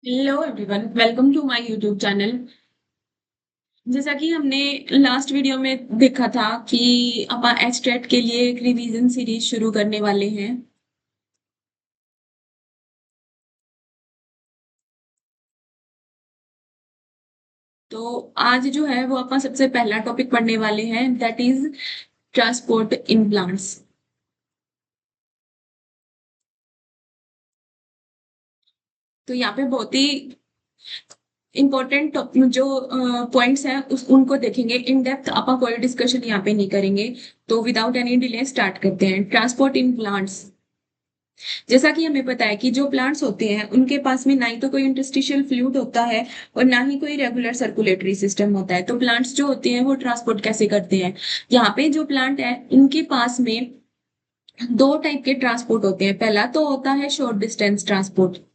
Hello everyone, welcome to my YouTube channel. जैसा कि हमने लास्ट वीडियो में देखा था कि अपन एचटेट के लिए एक रिवीजन सीरीज शुरू करने वाले हैं। तो आज जो है वो अपन सबसे पहला टॉपिक पढ़ने वाले हैं, that is transport in plants. तो यहाँ पे बहुत ही इम्पोर्टेंट जो पॉइंट्स हैं उनको देखेंगे इन डेप्थ। अपन कोई डिस्कशन यहाँ पे नहीं करेंगे। तो विदाउट एनी डिले स्टार्ट करते हैं। Transport in plants. जैसा कि हमें पता है कि जो प्लांट्स होते हैं उनके पास में ना ही तो कोई इंटरस्टिशियल फ्लूइड होता है और ना ही कोई रेगुलर सर्कुलेटरी सिस्टम होता है। तो प्लांट्स जो होते हैं वो ट्रांसपोर्ट कैसे करते हैं? यहाँ पे जो प्लांट है इनके पास में दो टाइप के ट्रांसपोर्ट होते हैं। पहला तो होता है शॉर्ट डिस्टेंस ट्रांसपोर्ट।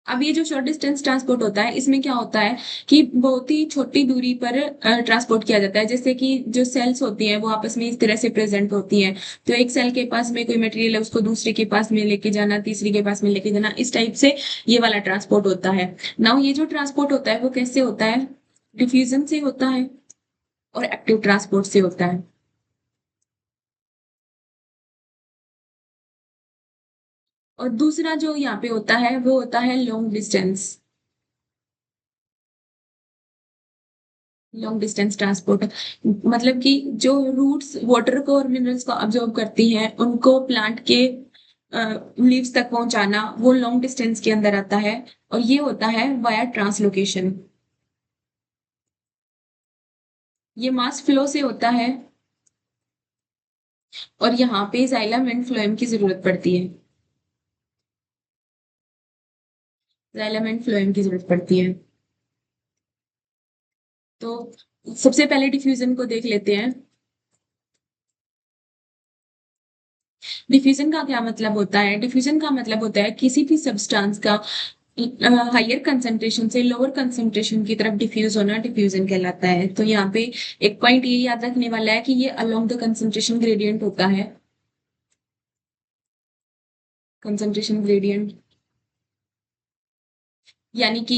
अब ये जो शॉर्ट डिस्टेंस ट्रांसपोर्ट होता है इसमें क्या होता है कि बहुत ही छोटी दूरी पर ट्रांसपोर्ट किया जाता है। जैसे कि जो सेल्स होती हैं वो आपस में इस तरह से प्रेजेंट होती हैं। तो एक सेल के पास में कोई मटेरियल है, उसको दूसरे के पास में लेके जाना, तीसरे के पास में लेके जाना, इस टाइप से ये वाला ट्रांसपोर्ट होता है। नाउ ये जो ट्रांसपोर्ट होता है वो कैसे होता है? डिफ्यूजन से होता है और एक्टिव ट्रांसपोर्ट से होता है। और दूसरा जो यहाँ पे होता है वो होता है long distance. Long distance transport मतलब कि जो रूट्स वाटर को और मिनरल्स को अब्जॉर्ब करती हैं उनको प्लांट के लीव्स तक पहुंचाना, वो लॉन्ग डिस्टेंस के अंदर आता है। और ये होता है वाया ट्रांसलोकेशन। ये मास फ्लो से होता है और यहाँ पे जाइलम एंड फ्लोएम की जरूरत पड़ती है। जाइलम एंड फ्लोएम की जरूरत पड़ती है। तो सबसे पहले डिफ्यूजन को देख लेते हैं। डिफ्यूजन का क्या मतलब होता है? डिफ्यूजन का मतलब होता है किसी भी सब्सटेंस का हायर कंसंट्रेशन से लोअर कंसंट्रेशन की तरफ डिफ्यूज होना डिफ्यूजन कहलाता है। तो यहाँ पे एक पॉइंट ये याद रखने वाला है कि ये अलोंग द कंसंट्रेशन ग्रेडियंट होता है। कंसंट्रेशन ग्रेडियंट यानी कि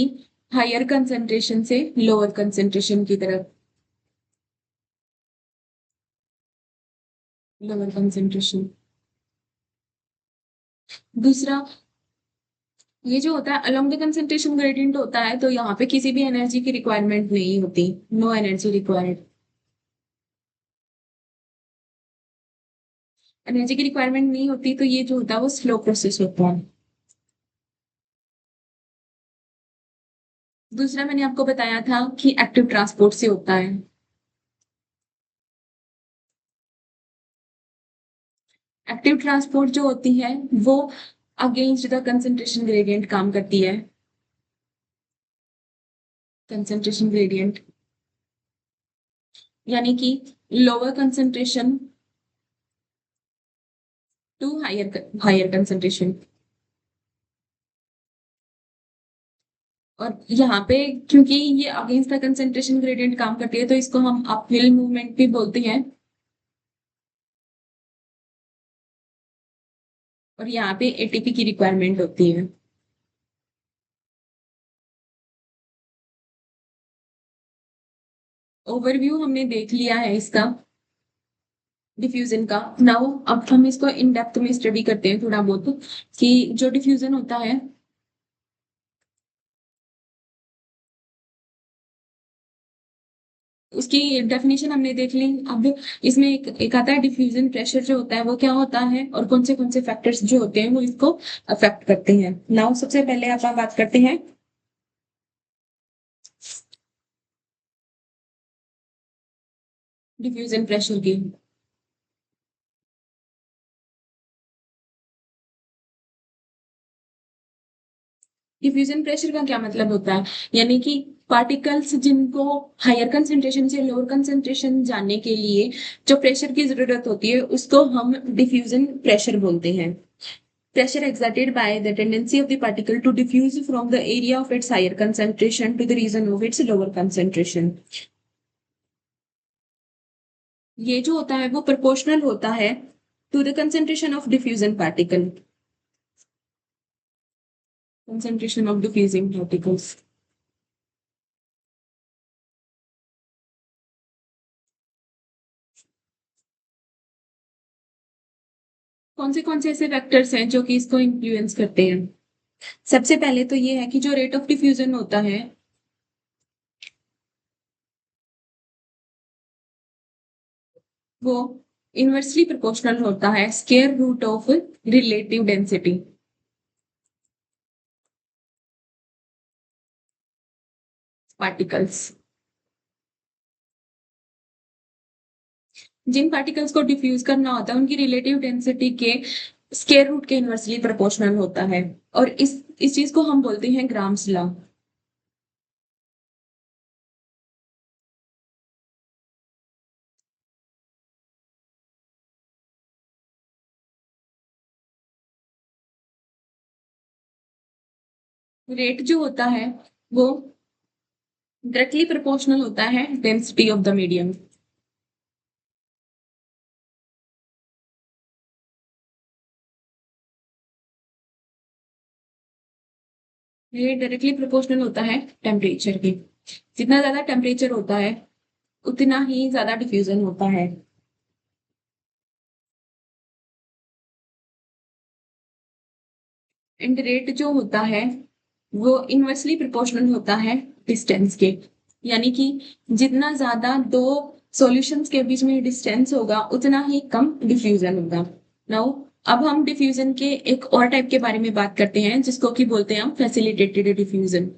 हायर कंसंट्रेशन से लोअर कंसंट्रेशन की तरफ। Lower concentration. दूसरा, ये जो होता है अलोंग द कंसंट्रेशन ग्रेडियंट होता है, तो यहाँ पे किसी भी एनर्जी की रिक्वायरमेंट नहीं होती। No energy required. एनर्जी की रिक्वायरमेंट नहीं होती तो ये जो होता है वो स्लो प्रोसेस होता है। दूसरा मैंने आपको बताया था कि एक्टिव ट्रांसपोर्ट से होता है। एक्टिव ट्रांसपोर्ट जो होती है वो अगेंस्ट द कंसंट्रेशन ग्रेडियंट काम करती है। कंसंट्रेशन ग्रेडियंट यानी कि lower concentration to higher higher concentration. और यहाँ पे क्योंकि ये अगेंस्ट द कंसंट्रेशन ग्रेडियंट काम करती है तो इसको हम अपहिल मूवमेंट भी बोलते हैं। और यहाँ पे एटीपी की रिक्वायरमेंट होती है। ओवरव्यू हमने देख लिया है इसका, डिफ्यूजन का। नाउ अब हम इसको इन डेप्थ में स्टडी करते हैं थोड़ा बहुत कि जो डिफ्यूजन होता है उसकी डेफिनेशन हमने देख ली। अब इसमें एक आता है डिफ्यूजन प्रेशर जो होता है वो क्या होता है और कौन से फैक्टर्स जो होते हैं वो इसको अफेक्ट करते हैं। नाउ सबसे पहले आप बात करते हैं डिफ्यूजन प्रेशर की। डिफ्यूजन प्रेशर का क्या मतलब होता है? यानी कि पार्टिकल्स जिनको हायर कंसंट्रेशन से लोअर कंसंट्रेशन जाने के लिए जो प्रेशर की जरूरत होती है उसको हम डिफ्यूजन प्रेशर बोलते हैं। Pressure exerted by the tendency of the particle to diffuse from the area of its higher concentration to the region of its lower concentration। ये जो होता है वो प्रोपोर्शनल होता है to the concentration of diffusion particle. concentration of diffusing particles. कौन से ऐसे फैक्टर्स हैं जो कि इसको इन्फ्लुएंस करते हैं? सबसे पहले तो ये है कि जो रेट ऑफ डिफ्यूजन होता है वो इनवर्सली प्रोपोर्शनल होता है square root of relative density. Particles, जिन पार्टिकल्स को डिफ्यूज करना होता है उनकी रिलेटिव डेंसिटी के स्क्वायर रूट के इनवर्सली प्रोपोर्शनल होता है, और इस चीज को हम बोलते हैं ग्राम्स लॉ। रेट जो होता है वो डायरेक्टली प्रोपोर्शनल होता है डेंसिटी ऑफ द मीडियम। ये डायरेक्टली प्रोपोर्शनल होता है टेम्परेचर के। जितना ज्यादा टेम्परेचर होता है उतना ही ज्यादा डिफ्यूजन होता है। एंड रेट जो होता है वो इनवर्सली प्रोपोर्शनल होता है डिस्टेंस के, यानी कि जितना ज्यादा दो सॉल्यूशंस के बीच में डिस्टेंस होगा उतना ही कम डिफ्यूजन होगा। नाउ अब हम डिफ्यूजन के एक और टाइप के बारे में बात करते हैं जिसको कि बोलते हैं हम फैसिलिटेटेड डिफ्यूजन।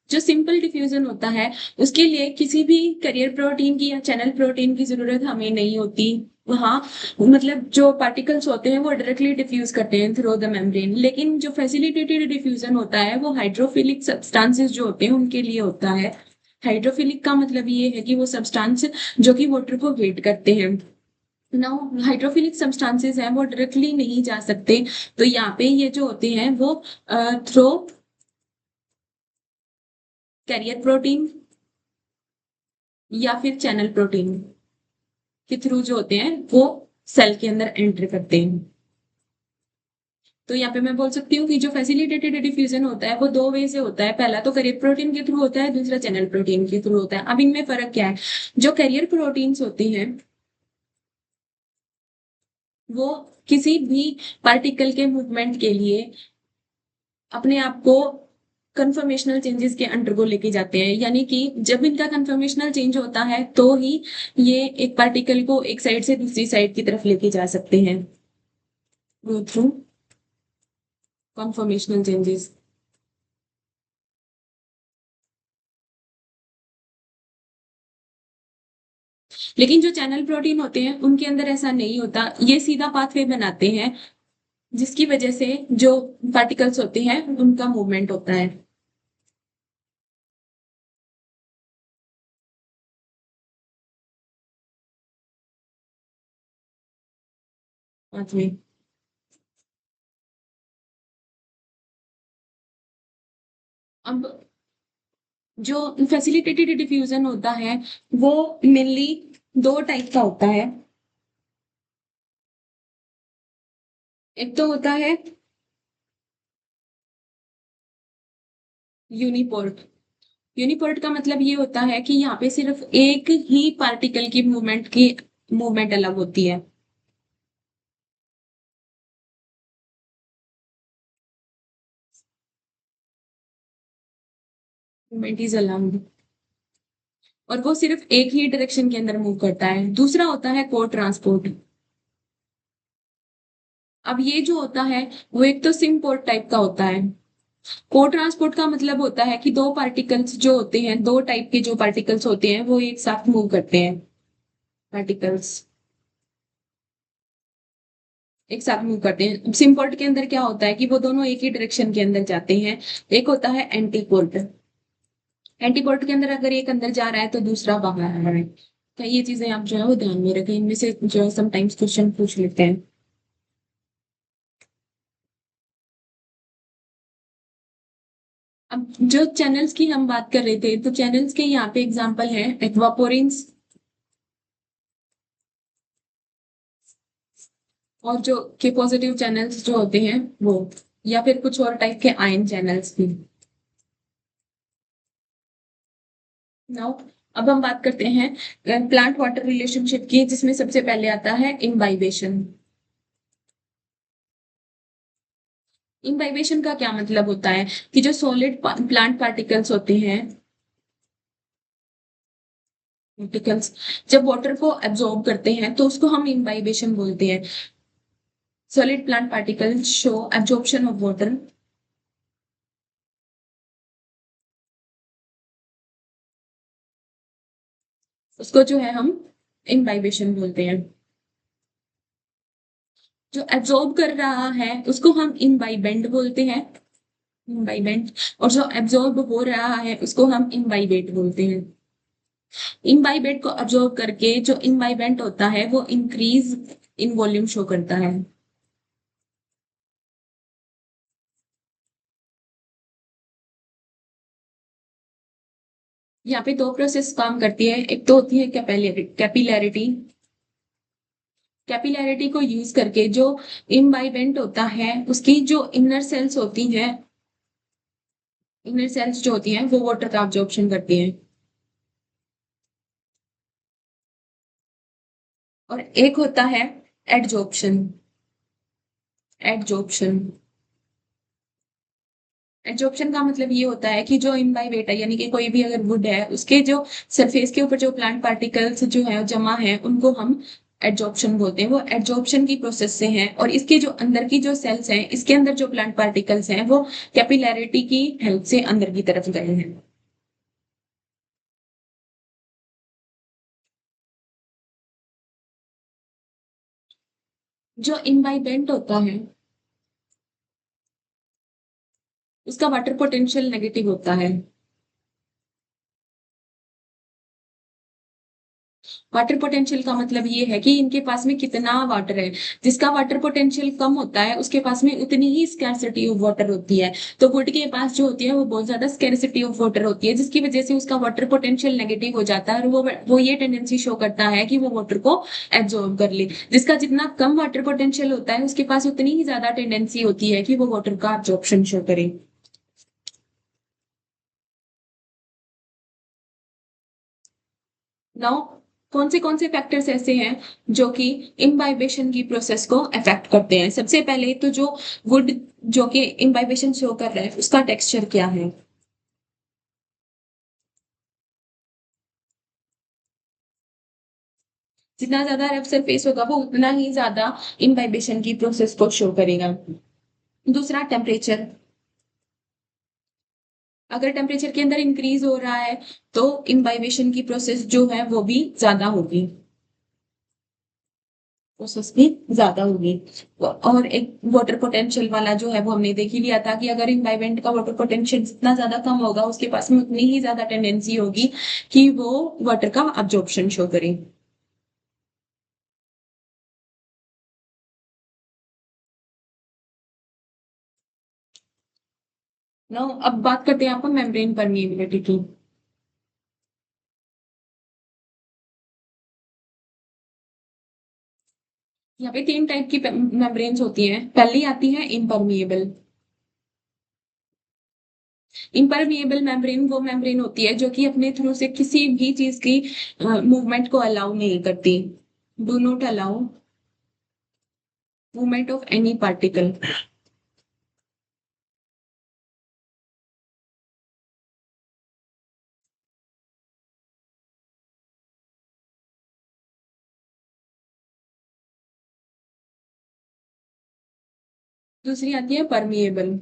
जो सिंपल डिफ्यूजन होता है उसके लिए किसी भी करियर प्रोटीन की या चैनल प्रोटीन की जरूरत हमें नहीं होती। वहाँ मतलब जो पार्टिकल्स होते हैं वो डायरेक्टली डिफ्यूज करते हैं थ्रू द मेम्ब्रेन, लेकिन जो फैसिलिटेटेड डिफ्यूजन होता है वो हाइड्रोफिलिक सब्सटेंसेस जो होते हैं उनके लिए होता है। हाइड्रोफिलिक का मतलब ये है कि वो सब्सटेंस जो कि वाटर को वेट करते हैं। नाउ हाइड्रोफिलिक सब्सटेंसेस हैं वो डायरेक्टली नहीं जा सकते, तो यहाँ पे ये जो होते हैं वो थ्रो कैरियर प्रोटीन या फिर चैनल प्रोटीन के थ्रू जो होते हैं वो सेल के अंदर एंटर करते हैं। तो यहाँ पे मैं बोल सकती हूँ कि जो फैसिलिटेटेड डिफ्यूजन होता है वो दो वे से होता है। पहला तो करियर प्रोटीन के थ्रू होता है, दूसरा चैनल प्रोटीन के थ्रू होता है। अब इनमें फर्क क्या है? जो करियर प्रोटीन्स होती हैं वो किसी भी पार्टिकल के मूवमेंट के लिए अपने आप को कन्फर्मेशनल चेंजेस के अंडर को लेके जाते हैं, यानी कि जब इनका कन्फर्मेशनल चेंज होता है तो ही ये एक पार्टिकल को एक साइड से दूसरी साइड की तरफ लेके जा सकते हैं, गो थ्रू कन्फर्मेशनल चेंजेस। लेकिन जो चैनल प्रोटीन होते हैं उनके अंदर ऐसा नहीं होता, ये सीधा पाथवे बनाते हैं जिसकी वजह से जो पार्टिकल्स होते हैं उनका मूवमेंट होता है। पाथवे, अब जो फैसिलिटेटेड डिफ्यूजन होता है वो मेनली दो टाइप का होता है। एक तो होता है यूनिपोर्ट। यूनिपोर्ट का मतलब ये होता है कि यहाँ पे सिर्फ एक ही पार्टिकल की मूवमेंट अलग होती है। मूवमेंट इज अलाउड, और वो सिर्फ एक ही डायरेक्शन के अंदर मूव करता है। दूसरा होता है को ट्रांसपोर्ट। अब ये जो होता है वो एक तो सिंपोर्ट टाइप का होता है। को ट्रांसपोर्ट का मतलब होता है कि दो पार्टिकल्स जो होते हैं, दो टाइप के जो पार्टिकल्स होते हैं वो एक साथ मूव करते हैं। पार्टिकल्स एक साथ मूव करते हैं। सिंपोर्ट के अंदर क्या होता है कि वो दोनों एक ही डायरेक्शन के अंदर जाते हैं। एक होता है एंटीपोर्ट। एंटीपोर्ट के अंदर अगर एक अंदर जा रहा है तो दूसरा बाहर आ रहा है। तो ये चीजें आप जो है वो ध्यान में रखें, इनमें से जो है समटाइम्स क्वेश्चन पूछ लेते हैं। अब जो चैनल्स की हम बात कर रहे थे तो चैनल्स के यहाँ पे एग्जांपल है एक्वापोरिन्स, और जो के पॉजिटिव चैनल्स जो होते हैं वो, या फिर कुछ और टाइप के आयन चैनल्स भी। नाउ अब हम बात करते हैं प्लांट वाटर रिलेशनशिप की, जिसमें सबसे पहले आता है इम्बाइबेशन। इम्बाइबेशन का क्या मतलब होता है कि जो सॉलिड प्लांट पार्टिकल्स होते हैं, पार्टिकल्स जब वाटर को एब्जॉर्ब करते हैं तो उसको हम इम्बाइबेशन बोलते हैं। Solid plant particles show absorption of water, उसको जो है हम इम्बाइबेशन बोलते हैं। जो एब्जॉर्ब कर रहा है उसको हम इम्बाइबेंट बोलते हैं, इम्बाइबेंट। और जो एब्जॉर्ब हो रहा है उसको हम इम्बाइबेट बोलते हैं। इम्बाइबेट को एब्जॉर्ब करके जो इम्बाइबेंट होता है वो इंक्रीज इन वॉल्यूम शो करता है। यहाँ पे दो प्रोसेस काम करती है, एक तो होती है कैपिलैरिटी। कैपिलैरिटी को यूज करके जो इम्बाइबेंट होता है उसकी जो इनर सेल्स होती हैं, इनर सेल्स जो होती हैं वो वाटर का अब्जॉर्प्शन करती हैं। और एक होता है एडजॉर्प्शन। एडजॉर्प्शन एडजॉर्प्शन का मतलब ये होता है कि जो इम्बाइबेट है, यानी कि कोई भी अगर वुड है उसके जो सरफेस के ऊपर जो प्लांट पार्टिकल्स जो है जमा है उनको हम एडजॉर्प्शन बोलते हैं। वो एडजॉर्प्शन की प्रोसेस से हैं, और इसके जो अंदर की जो सेल्स हैं, इसके अंदर जो प्लांट पार्टिकल्स हैं वो कैपिलैरिटी की हेल्प से अंदर की तरफ गए हैं। जो इम्बाइबेंट होता है उसका वाटर पोटेंशियल नेगेटिव होता है। वाटर पोटेंशियल का मतलब ये है कि इनके पास में कितना वाटर है। जिसका वाटर पोटेंशियल कम होता है उसके पास में उतनी ही स्कैर्सिटी ऑफ वाटर होती है। तो वुड के पास जो होती है वो बहुत ज्यादा स्कैर्सिटी ऑफ वाटर होती है, जिसकी वजह से उसका वाटर पोटेंशियल नेगेटिव हो जाता है, और वो ये टेंडेंसी शो करता है कि वो वाटर को एब्जॉर्ब कर ले। जिसका जितना कम वाटर पोटेंशियल होता है उसके पास उतनी ही ज्यादा टेंडेंसी होती है कि वो वाटर का एब्जॉर्प्शन शो करे। नाउ कौन से फैक्टर्स ऐसे हैं जो कि इम्बाइबेशन की प्रोसेस को अफेक्ट करते हैं? सबसे पहले तो जो वुड जो कि इम्बाइबेशन शो कर रहा है उसका टेक्सचर क्या है। जितना ज्यादा रफ सरफेस होगा वो उतना ही ज्यादा इम्बाइबेशन की प्रोसेस को शो करेगा। दूसरा टेम्परेचर। अगर टेम्परेचर के अंदर इंक्रीज हो रहा है तो इम्बाइबेशन की प्रोसेस जो है वो भी ज्यादा होगी, प्रोसेस भी ज्यादा होगी। और एक वाटर पोटेंशियल वाला जो है वो हमने देख ही लिया था कि अगर इम्बाइबेंट का वाटर पोटेंशियल जितना ज्यादा कम होगा उसके पास में उतनी ही ज्यादा टेंडेंसी होगी कि वो वाटर का अब्जॉर्प्शन शो करे। नो, अब बात करते हैं आपको मेम्ब्रेन परमिएबिलिटी की। यहाँ पे तीन टाइप की मेम्ब्रेन्स होती हैं। पहली आती है इम्परमिएबल। इम्परमिएबल मेम्ब्रेन वो मेम्ब्रेन होती है जो कि अपने थ्रू से किसी भी चीज की मूवमेंट को अलाउ नहीं करती। Do not allow movement of any particle. दूसरी आती है परमिएबल।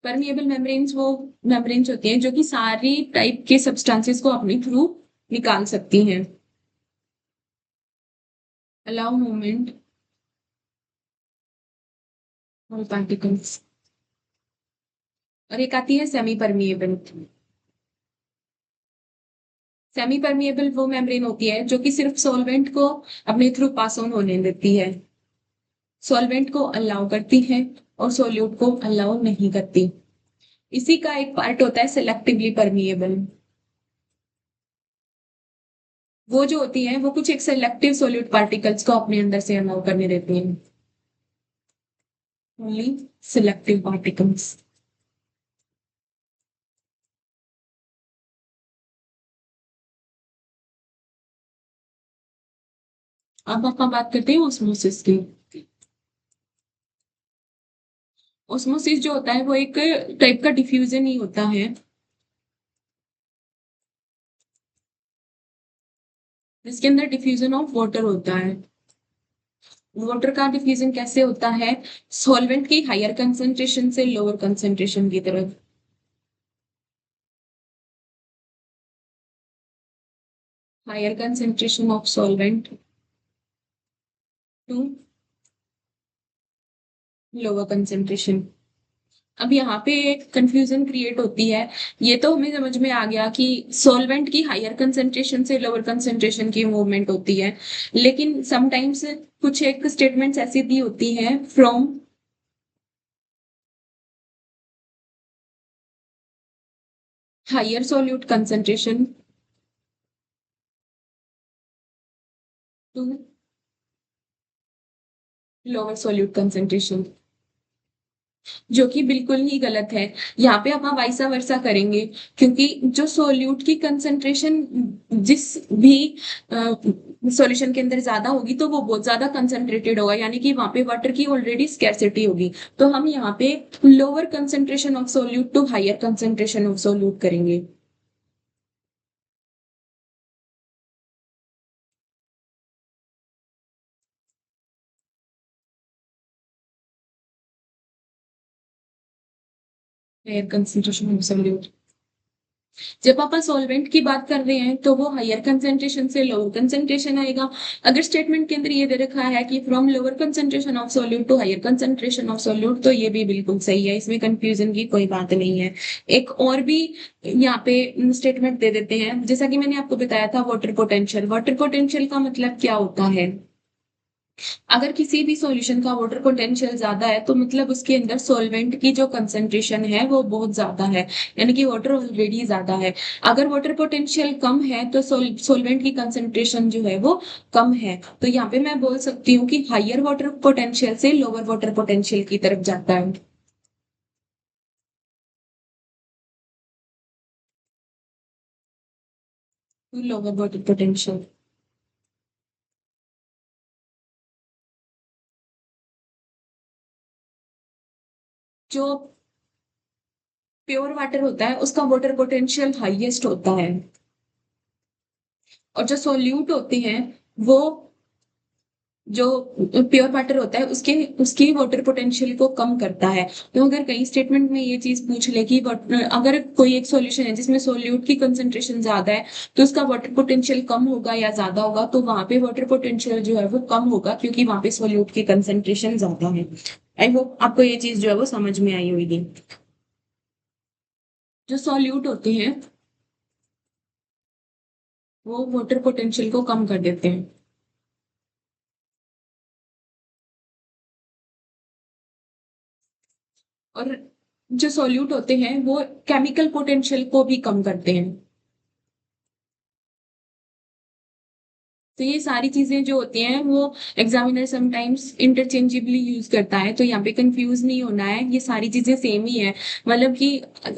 परमिएबल मेम्ब्रेन्स वो मेम्ब्रेन्स होती हैं जो कि सारी टाइप के सब्सटेंसेस को अपने थ्रू निकाल सकती हैं। Allow movement all particles. और एक आती है सेमी परमिएबल। सेमी परमिएबल वो मेम्ब्रेन होती है जो कि सिर्फ सॉल्वेंट को अपने थ्रू पास ऑन होने देती है, सॉल्वेंट को अलाउ करती है और सोल्यूट को अलाउ नहीं करती। इसी का एक पार्ट होता है सिलेक्टिवली परमिएबल। वो जो होती है वो कुछ एक सेलेक्टिव सोल्यूट पार्टिकल्स को अपने अंदर से अलाउ करने देती हैं। Only selective particles. अब अपन बात करते हैं ऑस्मोसिस की। ऑस्मोसिस जो होता है वो एक टाइप का डिफ्यूजन ही होता है, जिसके अंदर डिफ्यूजन ऑफ वाटर होता है। वाटर का डिफ्यूजन कैसे होता है? सॉल्वेंट की हायर कंसंट्रेशन से लोअर कंसंट्रेशन की तरफ। Higher concentration of solvent to lower concentration. अब यहाँ पे एक कंफ्यूजन क्रिएट होती है। ये तो हमें समझ में आ गया कि सॉल्वेंट की हायर कंसंट्रेशन से लोअर कंसंट्रेशन की मूवमेंट होती है, लेकिन समटाइम्स कुछ एक स्टेटमेंट्स ऐसी दी होती हैं, from higher solute concentration to lower solute concentration, जो कि बिल्कुल ही गलत है। यहाँ पे हम वाइसा वर्सा करेंगे, क्योंकि जो सोल्यूट की कंसंट्रेशन जिस भी सॉल्यूशन के अंदर ज्यादा होगी तो वो बहुत ज्यादा कंसंट्रेटेड होगा, यानी कि वहां पे वाटर की ऑलरेडी स्कैर्सिटी होगी। तो हम यहाँ पे lower concentration of solute to higher concentration of solute करेंगे। Higher concentration of solute. जब अपन सॉल्वेंट की बात कर रहे हैं तो वो हायर कंसंट्रेशन से लोअर कंसंट्रेशन आएगा। अगर स्टेटमेंट के अंदर ये दे रखा है कि from lower concentration of solute to higher concentration of solute, तो ये भी बिल्कुल सही है, इसमें कंफ्यूजन की कोई बात नहीं है। एक और भी यहाँ पे स्टेटमेंट दे देते हैं, जैसा कि मैंने आपको बताया था वाटर पोटेंशियल। वाटर पोटेंशियल का मतलब क्या होता है? अगर किसी भी सॉल्यूशन का वाटर पोटेंशियल ज्यादा है तो मतलब उसके अंदर सॉल्वेंट की जो कंसंट्रेशन है वो बहुत ज्यादा है, यानी कि वाटर ऑलरेडी ज्यादा है। अगर वाटर पोटेंशियल कम है तो सॉल्वेंट की कंसंट्रेशन जो है वो कम है। तो यहाँ पे मैं बोल सकती हूँ कि हायर वाटर पोटेंशियल से लोअर वाटर पोटेंशियल की तरफ जाता है। Lower water potential. जो प्योर वाटर होता है उसका वाटर पोटेंशियल हाईएस्ट होता है, और जो सोल्यूट होते हैं वो, जो प्योर वाटर होता है उसके उसकी वाटर पोटेंशियल को कम करता है। तो अगर कई स्टेटमेंट में ये चीज पूछ ले कि अगर कोई एक सॉल्यूशन है जिसमें सोल्यूट की कंसंट्रेशन ज्यादा है तो उसका वाटर पोटेंशियल कम होगा या ज्यादा होगा, तो वहां पे वाटर पोटेंशियल जो है वो कम होगा, क्योंकि वहां पे सोल्यूट की कंसंट्रेशन ज्यादा है। आई होप आपको ये चीज जो है वो समझ में आई होगी। जो सॉल्यूट होते हैं वो वाटर पोटेंशियल को कम कर देते हैं, और जो सॉल्यूट होते हैं वो केमिकल पोटेंशियल को भी कम करते हैं। तो ये सारी चीजें जो होती हैं वो एग्जामिनर समटाइम्स इंटरचेंजेबली यूज करता है, तो यहाँ पे कंफ्यूज नहीं होना है, ये सारी चीजें सेम ही है। मतलब कि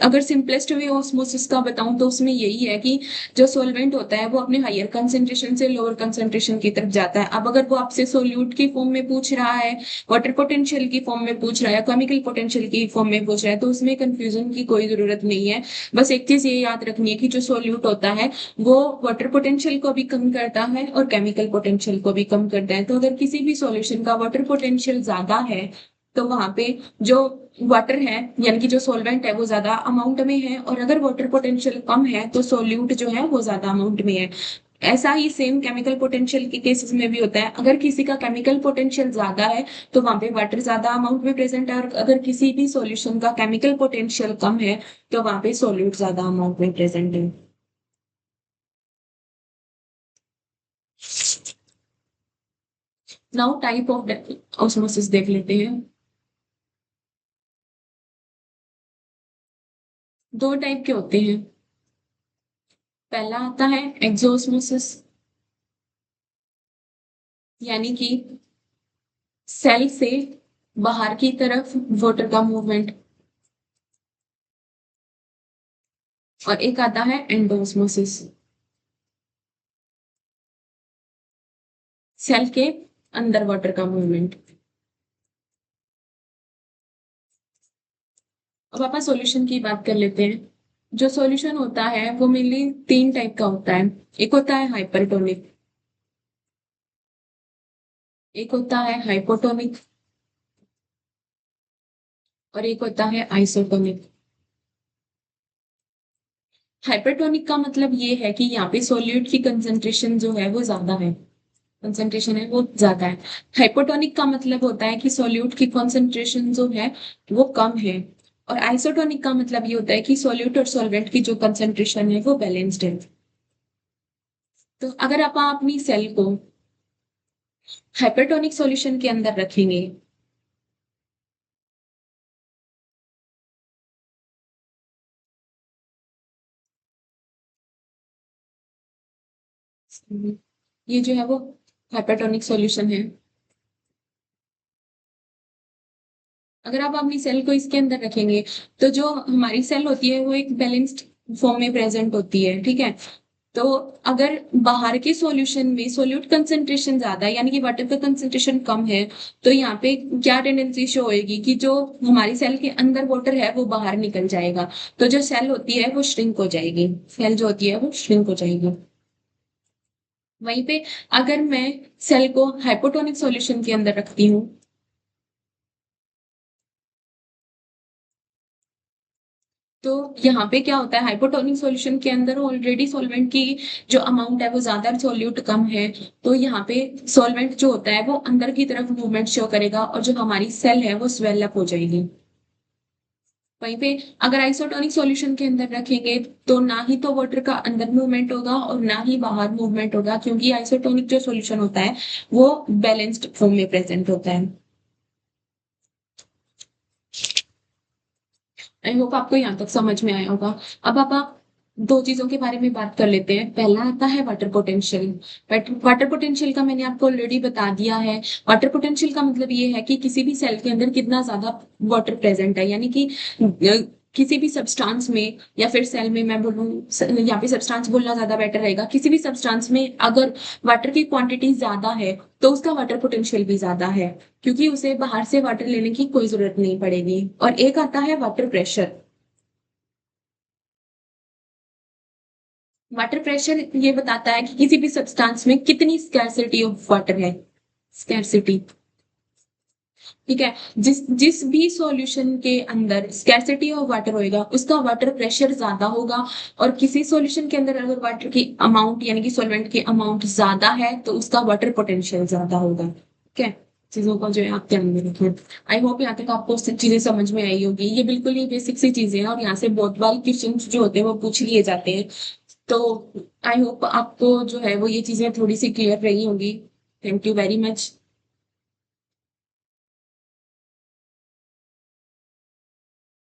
अगर सिंपलेस्ट वे ऑस्मोसिस का बताऊं तो उसमें यही है कि जो सॉल्वेंट होता है वो अपने हायर कंसंट्रेशन से लोअर कंसंट्रेशन की तरफ जाता है। अब अगर वो आपसे सोल्यूट की फॉर्म में पूछ रहा है, वाटर पोटेंशियल की फॉर्म में पूछ रहा है, केमिकल पोटेंशियल की फॉर्म में पूछ रहा है, तो उसमें कंफ्यूजन की कोई जरूरत नहीं है। बस एक चीज ये याद रखनी है कि जो सोल्यूट होता है वो वाटर पोटेंशियल को भी कम करता है और केमिकल पोटेंशियल को भी कम करता है। तो अगर किसी भी सॉल्यूशन का वाटर पोटेंशियल ज्यादा है तो वहां पे जो वाटर है, यानी कि जो सॉल्वेंट है वो ज्यादा अमाउंट में है, और अगर वाटर पोटेंशियल कम है तो सोल्यूट जो है वो ज्यादा अमाउंट में है। ऐसा ही सेम केमिकल पोटेंशियल के केसेस में भी होता है। अगर किसी का केमिकल पोटेंशियल ज्यादा है तो वहां पे वाटर ज्यादा अमाउंट में प्रेजेंट है, और अगर किसी भी सॉल्यूशन का केमिकल पोटेंशियल कम है तो वहां पे सोल्यूट ज्यादा अमाउंट में प्रेजेंट है। नाउ टाइप ऑफ ऑस्मोसिस देख लेते हैं। दो टाइप के होते हैं। पहला आता है एक्सोस्मोसिस, यानी कि सेल से बाहर की तरफ वाटर का मूवमेंट। और एक आता है एंडोस्मोसिस, सेल के अंदर वाटर का मूवमेंट। अब अपन सॉल्यूशन की बात कर लेते हैं। जो सॉल्यूशन होता है वो मेनली 3 टाइप का होता है। एक होता है हाइपरटोनिक, एक होता है हाइपोटोनिक, और एक होता है आइसोटोनिक। हाइपरटोनिक का मतलब ये है कि यहाँ पे सोल्यूट की कंसंट्रेशन जो है वो ज्यादा है, कंसंट्रेशन है वो ज्यादा है। हाइपोटोनिक का मतलब होता है कि सोल्यूट की कंसंट्रेशन जो है वो कम है। और आइसोटोनिक का मतलब ये होता है कि सोल्यूट और सॉल्वेंट की जो कंसंट्रेशन है वो बैलेंस्ड है। तो अगर आप अपनी सेल को हाइपरटोनिक सॉल्यूशन के अंदर रखेंगे, ये जो है वो हाइपरटोनिक सॉल्यूशन है। अगर आप अपनी सेल को इसके अंदर रखेंगे तो जो हमारी सेल होती है वो एक बैलेंस्ड फॉर्म में प्रेजेंट होती है, ठीक है। तो अगर बाहर के सॉल्यूशन में सोल्यूट कंसंट्रेशन ज्यादा है यानी कि वाटर का कंसंट्रेशन कम है, तो यहाँ पे क्या टेंडेंसी शो होएगी कि जो हमारी सेल के अंदर वाटर है वो बाहर निकल जाएगा। तो जो सेल होती है वो श्रिंक हो जाएगी, सेल जो होती है वो श्रिंक हो जाएगी। वहीं पे अगर मैं सेल को हाइपोटोनिक सॉल्यूशन के अंदर रखती हूँ, तो यहाँ पे क्या होता है, हाइपोटोनिक सॉल्यूशन के अंदर ऑलरेडी सॉल्वेंट की जो अमाउंट है वो ज्यादा, सोल्यूट कम है। तो यहाँ पे सॉल्वेंट जो होता है वो अंदर की तरफ मूवमेंट शो करेगा और जो हमारी सेल है वो स्वेल अप हो जाएगी। वहीं पे अगर आइसोटोनिक सॉल्यूशन के अंदर रखेंगे तो ना ही तो वाटर का अंदर मूवमेंट होगा और ना ही बाहर मूवमेंट होगा, क्योंकि आइसोटोनिक जो सॉल्यूशन होता है वो बैलेंस्ड फॉर्म में प्रेजेंट होता है। आई होप आपको यहाँ तक समझ में आया होगा। अब आप दो चीजों के बारे में बात कर लेते हैं। पहला आता है वाटर पोटेंशियल। वाटर पोटेंशियल का मैंने आपको ऑलरेडी बता दिया है। वाटर पोटेंशियल का मतलब ये है कि किसी भी सेल के अंदर कितना ज्यादा वाटर प्रेजेंट है, यानी कि किसी भी सब्सटेंस में या फिर सेल में, मैं बोलूँ यहाँ पे सब्सटेंस बोलना ज्यादा बेटर रहेगा, किसी भी सब्सटेंस में अगर वाटर की क्वांटिटी ज्यादा है तो उसका वाटर पोटेंशियल भी ज्यादा है, क्योंकि उसे बाहर से वाटर लेने की कोई जरूरत नहीं पड़ेगी। और एक आता है वाटर प्रेशर। वाटर प्रेशर ये बताता है कि किसी भी सब्सटेंस में कितनी स्कैर्सिटी ऑफ वाटर है, स्कैर्सिटी। ठीक है। जिस जिस भी सॉल्यूशन के अंदर स्कैर्सिटी ऑफ वाटर होएगा उसका वाटर प्रेशर ज्यादा होगा। और किसी सॉल्यूशन के अंदर अगर वाटर की अमाउंट यानी कि सॉल्वेंट की अमाउंट ज्यादा है तो उसका वाटर पोटेंशियल ज्यादा होगा। ठीक है। चीजों को जो है आप ध्यान में रखें। आई होप यहाँ तक आपको सब चीजें समझ में आई होगी। ये बिल्कुल ही बेसिक सी चीजें हैं और यहाँ से बहुत बार क्वेश्चन जो होते हैं वो पूछ लिए जाते हैं। तो आई होप आपको जो है वो ये चीजें थोड़ी सी क्लियर रही होंगी। Thank you very much.